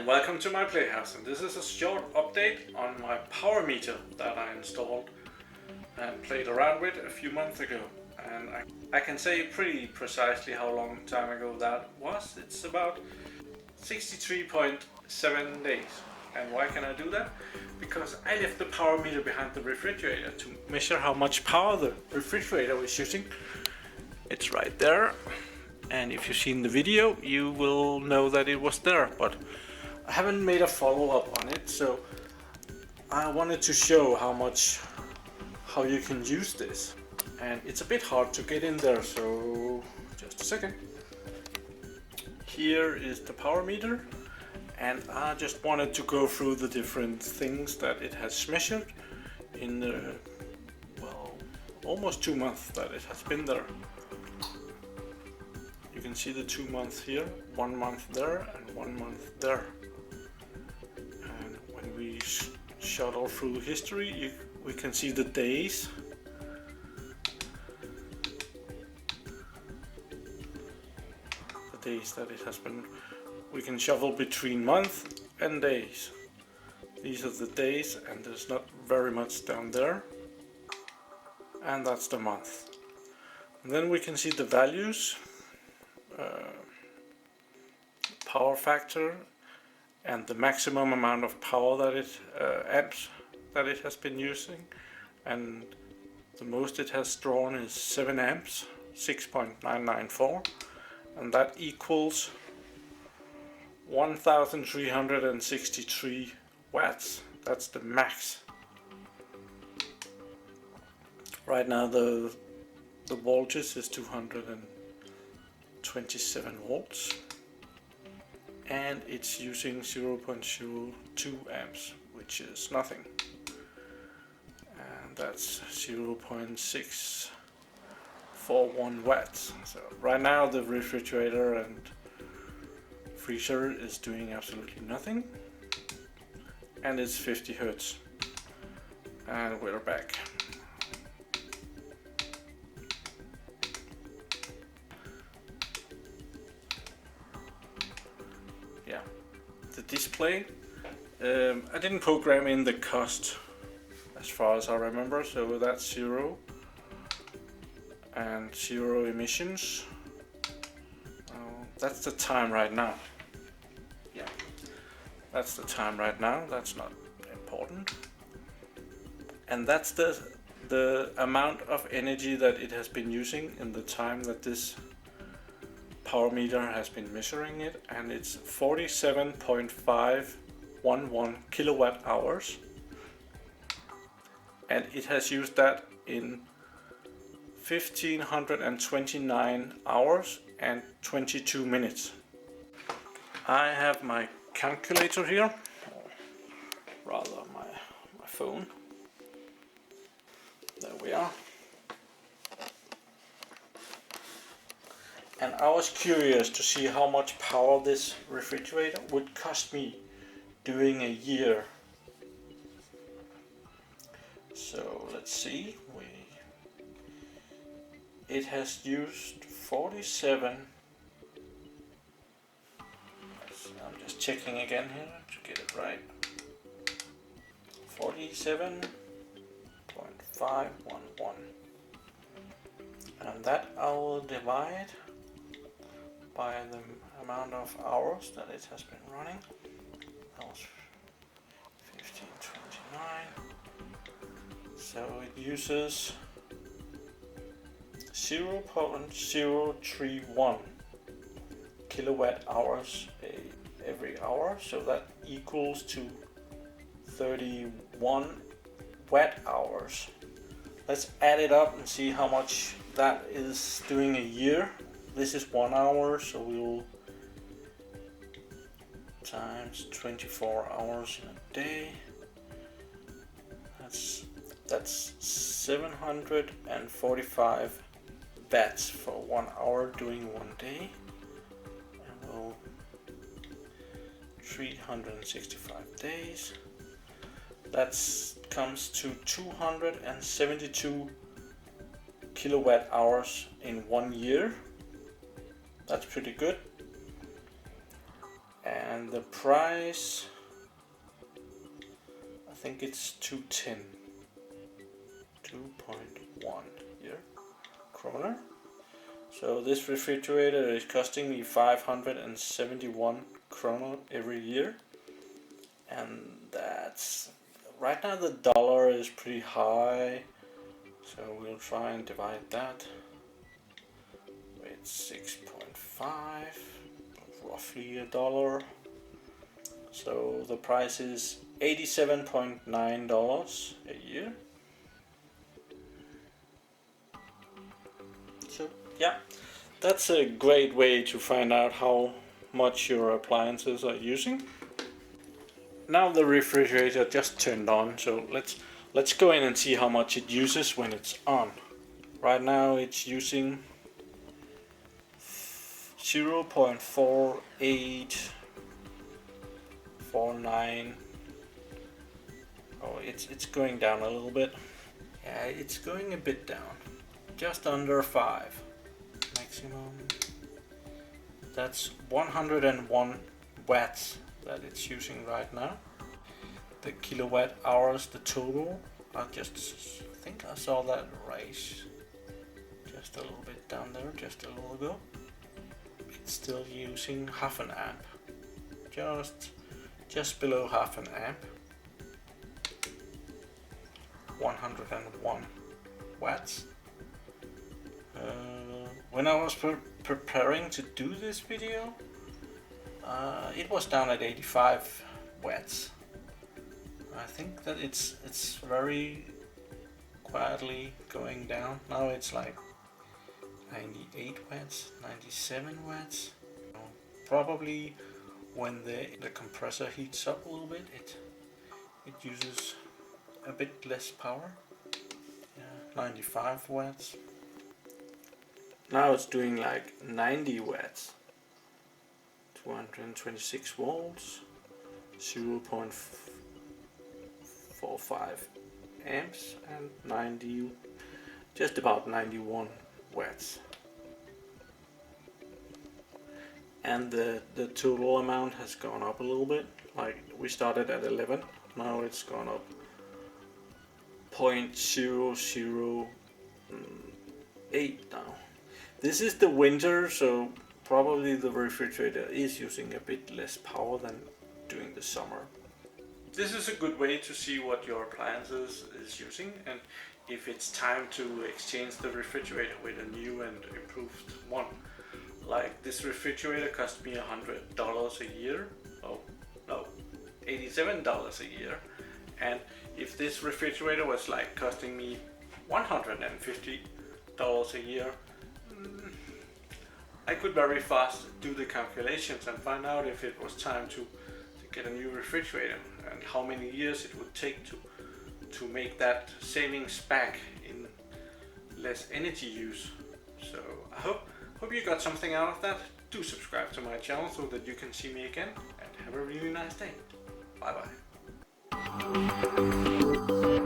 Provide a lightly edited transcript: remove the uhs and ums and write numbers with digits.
and welcome to my PlayHouse, and this is a short update on my PowerMeter that I installed and played around with a few months ago. And I can say pretty precisely how long time ago that was. It's about 63.7 days. And why can I do that? Because I left the PowerMeter behind the refrigerator to measure how much power the refrigerator was using. It's right there. And if you've seen the video, you will know that it was there, but I haven't made a follow-up on it, so I wanted to show how you can use this. And it's a bit hard to get in there, so just a second. Here is the PowerMeter, and I just wanted to go through the different things that it has measured in the, well, almost 2 months that it has been there. You can see the 2 months here, 1 month there and 1 month there. And when we shuttle through history, we can see the days. The days that it has been. We can shuffle between month and days. These are the days, and there's not very much down there. And that's the month. And then we can see the values. Power factor and the maximum amount of power that it amps that it has been using, and the most it has drawn is 7 amps, 6.994, and that equals 1363 watts. That's the max. Right now the voltage is 227 volts, and it's using 0.02 amps, which is nothing, and that's 0.641 watts. So right now the refrigerator and freezer is doing absolutely nothing, and it's 50 Hertz. And we're back. Yeah, the display, I didn't program in the cost as far as I remember, so that's 0 and 0 emissions. That's the time right now. Yeah, that's the time right now. That's not important. And that's the amount of energy that it has been using in the time that this PowerMeter has been measuring it, and it's 47.511 kilowatt hours, and it has used that in 1529 hours and 22 minutes. I have my calculator here, or rather my phone. There we are. And I was curious to see how much power this refrigerator would cost me doing a year. So let's see. It has used 47. I'm just checking again here to get it right. 47.511. And that I will divide by the amount of hours that it has been running. That was 1529. So it uses 0.031 kilowatt hours every hour, so that equals to 31 watt hours. Let's add it up and see how much that is doing a year. This is 1 hour, so we will times 24 hours in a day. That's 745 watts for 1 hour doing 1 day, and we'll 365 days. That comes to 272 kilowatt hours in 1 year. That's pretty good. and the price, I think it's 210, 2.1 here kroner. So this refrigerator is costing me 571 kroner every year, and that's right now the dollar is pretty high, so we'll try and divide that with 6.5, roughly $1. So the price is $87.9 a year. So yeah, that's a great way to find out how much your appliances are using. Now the refrigerator just turned on, so let's go in and see how much it uses when it's on. Right now it's using 0.4849. Oh, it's going down a little bit. Yeah, it's going a bit down. Just under 5 maximum. That's 101 watts that it's using right now. The kilowatt hours, the total, I think I saw that raise just a little bit down there just a little ago. It's still using half an amp, just below half an amp. 101 watts. When I was preparing to do this video, it was down at 85 watts. I think that it's very quietly going down. Now it's like 98 watts, 97 watts. Probably when the compressor heats up a little bit, it uses a bit less power. Yeah, 95 watts. Now it's doing like 90 watts. 226 volts, 0.45 amps, and just about 91 watts. And the total amount has gone up a little bit. Like we started at 11, now it's gone up 0.008 now. This is the winter, so probably the refrigerator is using a bit less power than during the summer. This is a good way to see what your appliances is using and if it's time to exchange the refrigerator with a new and improved one. Like this refrigerator cost me $100 a year. Oh no, $87 a year. And if this refrigerator was like costing me $150 a year, I could very fast do the calculations and find out if it was time to get a new refrigerator and how many years it would take to make that savings back in less energy use. So I hope you got something out of that. Do subscribe to my channel so that you can see me again, and have a really nice day. Bye bye.